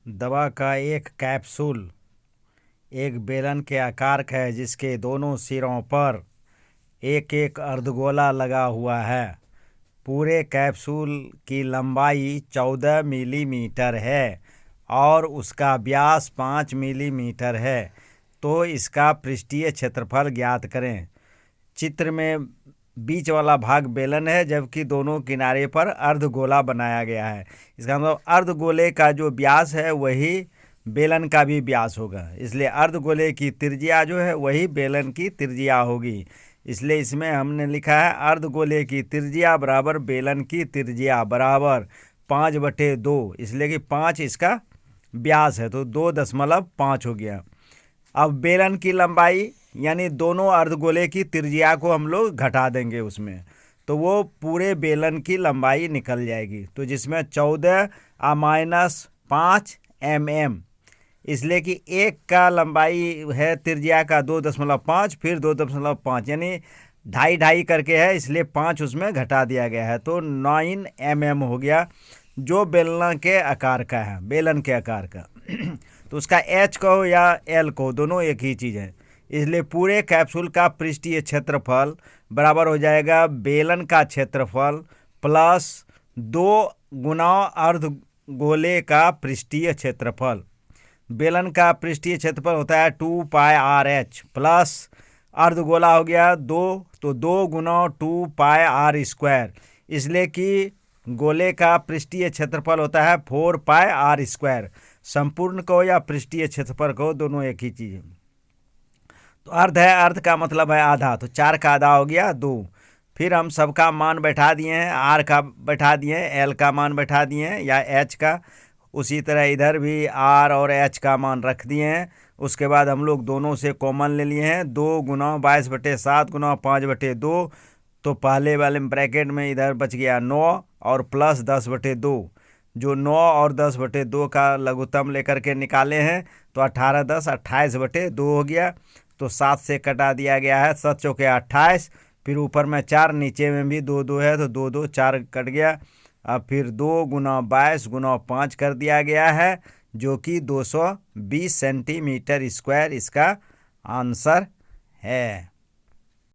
दवा का एक कैप्सूल एक बेलन के आकार का है जिसके दोनों सिरों पर एक एक अर्धगोला लगा हुआ है। पूरे कैप्सूल की लंबाई 14 मिलीमीटर है और उसका व्यास 5 मिलीमीटर है। तो इसका पृष्ठीय क्षेत्रफल ज्ञात करें। चित्र में बीच वाला भाग बेलन है जबकि दोनों किनारे पर अर्धगोला बनाया गया है। इसका मतलब अर्धगोले का जो व्यास है वही बेलन का भी व्यास होगा, इसलिए अर्धगोले की त्रिज्या जो है वही बेलन की त्रिज्या होगी। इसलिए इसमें हमने लिखा है अर्धगोले की त्रिज्या बराबर बेलन की त्रिज्या बराबर 5/2, इसलिए कि 5 इसका व्यास है तो 2.5 हो गया। अब बेलन की लंबाई यानी दोनों अर्धगोले की त्रिज्या को हम लोग घटा देंगे उसमें, तो वो पूरे बेलन की लंबाई निकल जाएगी। तो जिसमें 14-5 mm, इसलिए कि एक का लंबाई है त्रिज्या का 2.5 फिर 2.5 यानी 2.5 करके है, इसलिए 5 उसमें घटा दिया गया है तो 9 mm हो गया, जो बेलन के आकार का है, बेलन के आकार का। तो उसका एच कहो या एल कहो, दोनों एक ही चीज़ है। इसलिए पूरे कैप्सूल का पृष्ठीय क्षेत्रफल बराबर हो जाएगा बेलन का क्षेत्रफल प्लस 2 गुना अर्धगोले का पृष्ठीय क्षेत्रफल। बेलन का पृष्ठीय क्षेत्रफल होता है 2πr/h प्लस अर्धगोला हो गया 2, तो 2 गुना 2πr², इसलिए कि गोले का पृष्ठीय क्षेत्रफल होता है 4πr²। संपूर्ण को या पृष्ठीय क्षेत्रफल को दोनों एक ही चीज़ है। तो अर्ध है, अर्ध का मतलब है आधा, तो 4 का आधा हो गया 2। फिर हम सबका मान बैठा दिए हैं, आर का बैठा दिए हैं, एल का मान बैठा दिए हैं या एच का। उसी तरह इधर भी आर और एच का मान रख दिए हैं। उसके बाद हम लोग दोनों से कॉमन ले लिए हैं, 2 गुना 22/7 गुना 5/2, तो पहले वाले ब्रैकेट में इधर बच गया 9 और प्लस 10/2, जो 9 और 10/2 का लघुत्तम लेकर के निकाले हैं तो 18×10 28/2 हो गया। तो 7 से कटा दिया गया है, 7 चौके 28, फिर ऊपर में 4, नीचे में भी 2 है तो 2 4 कट गया। अब फिर 2 गुना 22 गुना 5 कर दिया गया है, जो कि 220 सेंटीमीटर स्क्वायर इसका आंसर है।